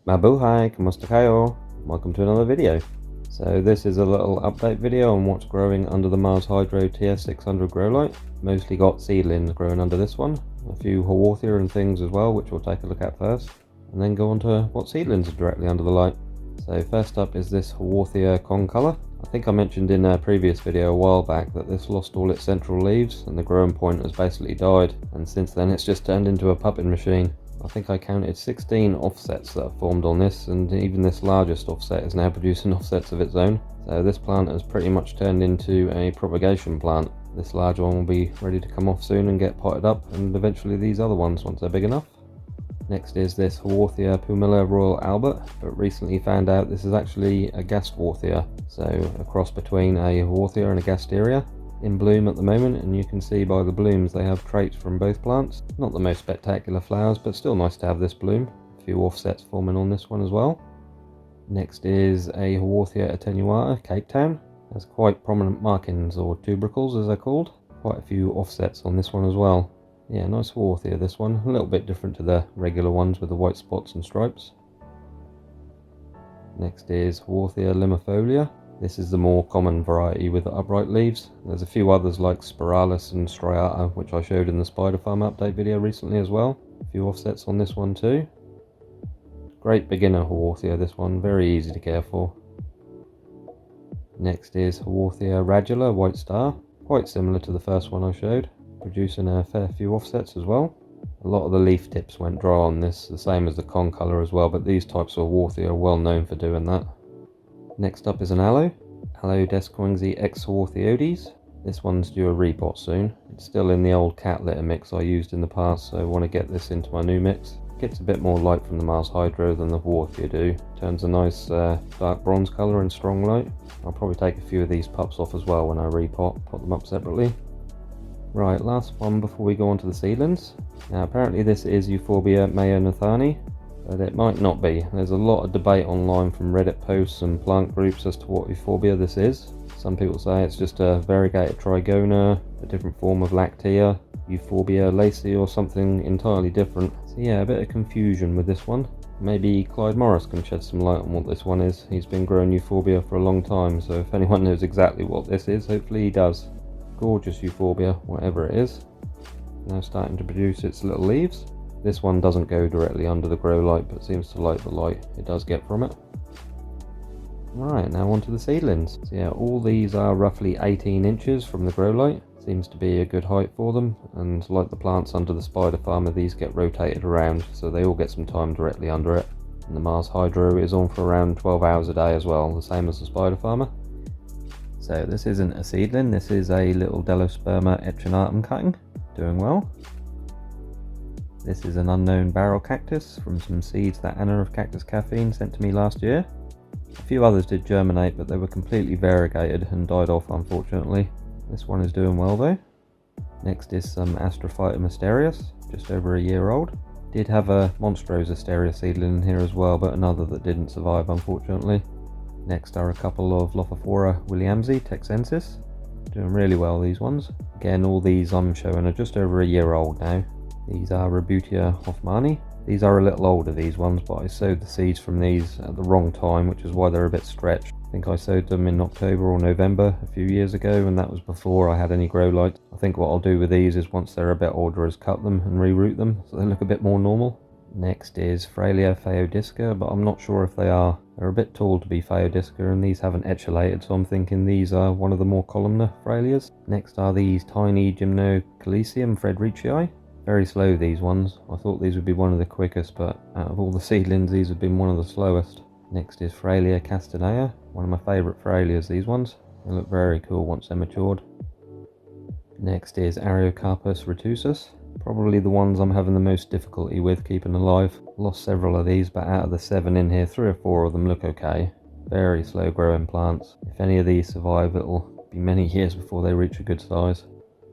Mabuhay, kamusta kayo? Welcome to another video. So this is a little update video on what's growing under the Mars Hydro TS600 grow light. Mostly got seedlings growing under this one, a few Haworthia and things as well, which we'll take a look at first, and then go on to what seedlings are directly under the light. So first up is this Haworthia concolor. I think I mentioned in a previous video a while back that this lost all its central leaves and the growing point has basically died, and since then it's just turned into a puppet machine. I think I counted 16 offsets that have formed on this, and even this largest offset is now producing offsets of its own. So this plant has pretty much turned into a propagation plant. This large one will be ready to come off soon and get potted up, and eventually these other ones once they're big enough. Next is this Haworthia pumila Royal Albert, but recently found out this is actually a Gastworthia, so a cross between a Haworthia and a Gasteria. In bloom at the moment, and you can see by the blooms they have traits from both plants. Not the most spectacular flowers, but still nice to have this bloom. A few offsets forming on this one as well. Next is a Haworthia attenuata, Cape Town. Has quite prominent markings, or tubercles as they're called. Quite a few offsets on this one as well. Yeah, nice Haworthia this one, a little bit different to the regular ones with the white spots and stripes. Next is Haworthia limifolia. This is the more common variety with the upright leaves. There's a few others like spiralis and striata, which I showed in the spider farm update video recently as well. A few offsets on this one too. Great beginner Haworthia this one, very easy to care for. Next is Haworthia radula white star, quite similar to the first one I showed, producing a fair few offsets as well. A lot of the leaf tips went dry on this, the same as the concolor as well, but these types of Haworthia are well known for doing that. Next up is an aloe, Aloe descoingsi X Haworthioides. This one's due a repot soon. It's still in the old cat litter mix I used in the past, so I want to get this into my new mix. Gets a bit more light from the Mars Hydro than the Haworthia do. Turns a nice dark bronze colour and strong light. I'll probably take a few of these pups off as well when I repot, pot them up separately. Right, last one before we go on to the seedlings. Now apparently this is Euphorbia mayonathani, but it might not be. There's a lot of debate online from Reddit posts and plant groups as to what Euphorbia this is. Some people say it's just a variegated trigona, a different form of lactea, Euphorbia lacey or something entirely different. So yeah, a bit of confusion with this one. Maybe Clyde Morris can shed some light on what this one is. He's been growing Euphorbia for a long time, so if anyone knows exactly what this is, hopefully he does. Gorgeous Euphorbia, whatever it is. Now starting to produce its little leaves. This one doesn't go directly under the grow light, but seems to like the light it does get from it. Right, now on to the seedlings. So yeah, all these are roughly 18 inches from the grow light. Seems to be a good height for them, and like the plants under the spider farmer, these get rotated around, so they all get some time directly under it. And the Mars Hydro is on for around 12 hours a day as well, the same as the spider farmer. So this isn't a seedling, this is a little Delosperma echinatum cutting, doing well. This is an unknown barrel cactus from some seeds that Anna of Cactus Caffeine sent to me last year. A few others did germinate, but they were completely variegated and died off unfortunately. This one is doing well though. Next is some Astrophyta mysterious, just over a year old. Did have a Monstrose Asteria seedling in here as well, but another that didn't survive unfortunately. Next are a couple of Lophophora williamsi texensis. Doing really well these ones. Again, all these I'm showing are just over a year old now. These are Rebutia hoffmanni. These are a little older, these ones, but I sowed the seeds from these at the wrong time, which is why they're a bit stretched. I think I sowed them in October or November a few years ago, and that was before I had any grow lights. I think what I'll do with these is once they're a bit older is cut them and reroot them so they look a bit more normal. Next is Fraelia phaeodisca, but I'm not sure if they are. They're a bit tall to be phaeodisca, and these haven't echolated, so I'm thinking these are one of the more columnar Fraelias. Next are these tiny Gymnocalycium frederici. Very slow these ones. I thought these would be one of the quickest, but out of all the seedlings these have been one of the slowest. Next is Fraelia castanea, one of my favourite Fraelias, these ones. They look very cool once they're matured. Next is Ariocarpus retusus. Probably the ones I'm having the most difficulty with keeping alive. Lost several of these, but out of the 7 in here, 3 or 4 of them look okay. Very slow growing plants. If any of these survive, it'll be many years before they reach a good size.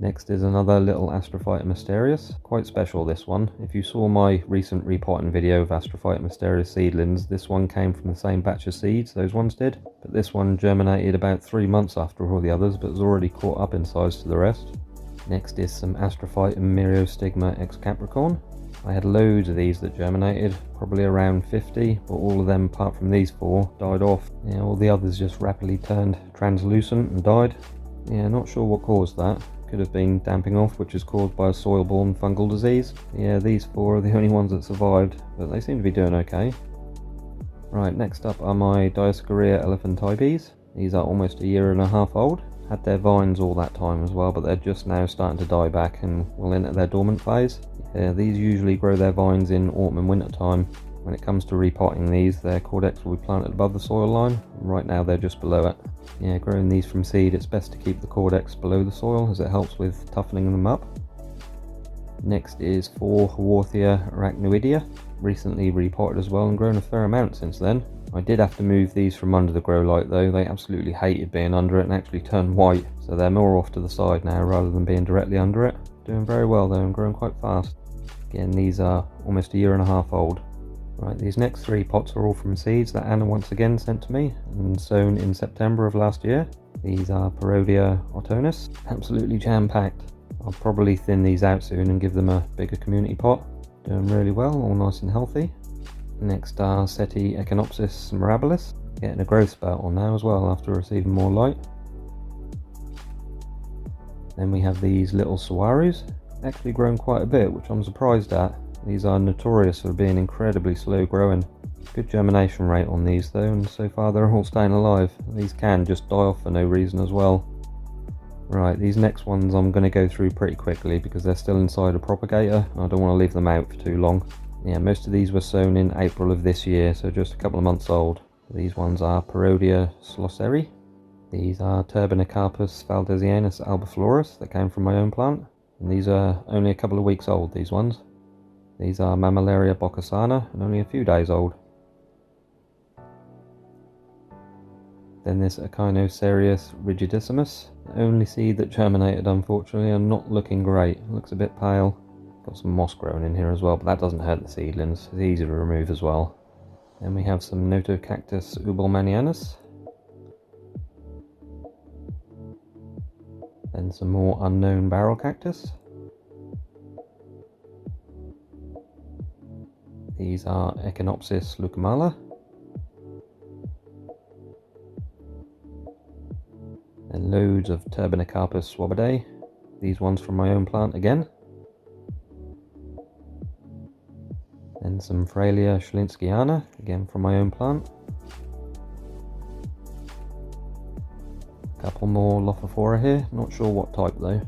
Next is another little Astrophyta mysterious. Quite special this one. If you saw my recent repotting video of Astrophyta mysterious seedlings, this one came from the same batch of seeds those ones did. But this one germinated about 3 months after all the others, but has already caught up in size to the rest. Next is some Astrophyta myriostigma ex Capricorn. I had loads of these that germinated, probably around 50, but all of them apart from these 4 died off. Yeah, all the others just rapidly turned translucent and died. Yeah, not sure what caused that. Could have been damping off, which is caused by a soil-borne fungal disease. Yeah, these 4 are the only ones that survived, but they seem to be doing okay. Right, next up are my Dioscorea elephantibes. These are almost a year and a half old. Had their vines all that time as well, but they're just now starting to die back and will enter their dormant phase. Yeah, these usually grow their vines in autumn and winter time. When it comes to repotting these, their caudex will be planted above the soil line. Right now they're just below it. Yeah, growing these from seed, it's best to keep the caudex below the soil as it helps with toughening them up. Next is 4 Haworthia arachnoidea. Recently repotted as well and grown a fair amount since then. I did have to move these from under the grow light though. They absolutely hated being under it and actually turned white, so they're more off to the side now rather than being directly under it. Doing very well though and growing quite fast. Again, these are almost a year and a half old. Right, these next 3 pots are all from seeds that Anna once again sent to me and sown in September of last year. These are Parodia autonis, absolutely jam-packed. I'll probably thin these out soon and give them a bigger community pot. Doing really well, all nice and healthy. Next are Seti Echinopsis mirabilis, getting a growth spurt on now as well after receiving more light. Then we have these little sawarus, actually grown quite a bit, which I'm surprised at. These are notorious for being incredibly slow growing. Good germination rate on these though, and so far they're all staying alive. These can just die off for no reason as well. Right, these next ones I'm going to go through pretty quickly because they're still inside a propagator. I don't want to leave them out for too long. Yeah, most of these were sown in April of this year, so just a couple of months old. These ones are Parodia slosseri. These are Turbinicarpus valdesianus albiflorus that came from my own plant. And these are only a couple of weeks old, these ones. These are Mammillaria boccasana and only a few days old. Then this Echinocerius rigidissimus, the only seed that germinated unfortunately, and not looking great. It looks a bit pale. Got some moss growing in here as well, but that doesn't hurt the seedlings. It's easy to remove as well. Then we have some Notocactus ubelmanianus. Then some more unknown barrel cactus. These are Echinopsis lucumala. And loads of Turbinicarpus swabidae. These ones from my own plant again. And some Frailea schlinskiana, again from my own plant. A couple more Lophophora here, not sure what type though.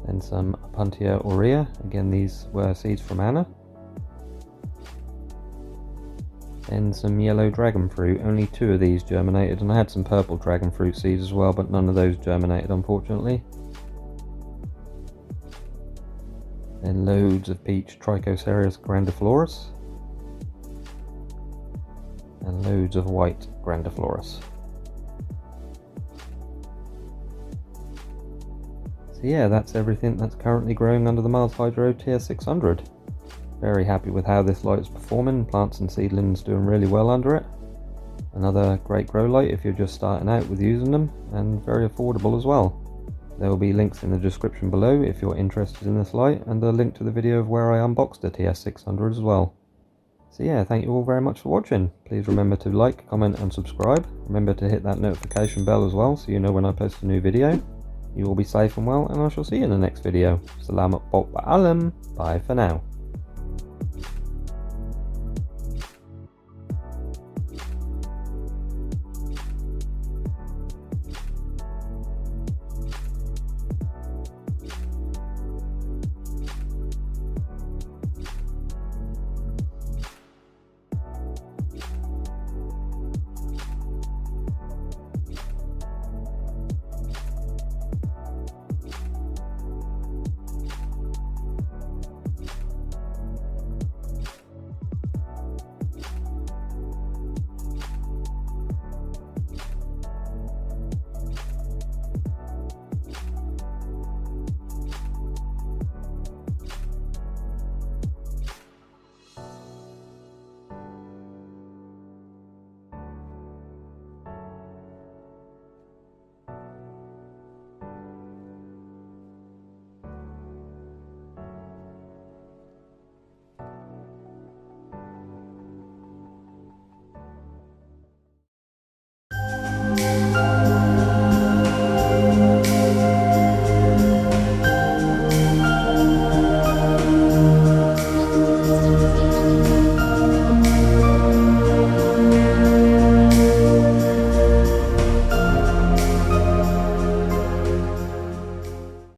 And some Apuntia aurea, again these were seeds from Anna. And some yellow dragon fruit, only 2 of these germinated, and I had some purple dragon fruit seeds as well, but none of those germinated unfortunately. Then loads of peach Trichoserius grandiflorus. And loads of white grandiflorus. So yeah, that's everything that's currently growing under the Mars Hydro TS600. Very happy with how this light is performing. Plants and seedlings doing really well under it. Another great grow light if you're just starting out with using them, and very affordable as well. There will be links in the description below if you're interested in this light, and a link to the video of where I unboxed the TS600 as well. So yeah, thank you all very much for watching. Please remember to like, comment and subscribe. Remember to hit that notification bell as well so you know when I post a new video. You will be safe and well, and I shall see you in the next video. Salamat po paalam. Bye for now.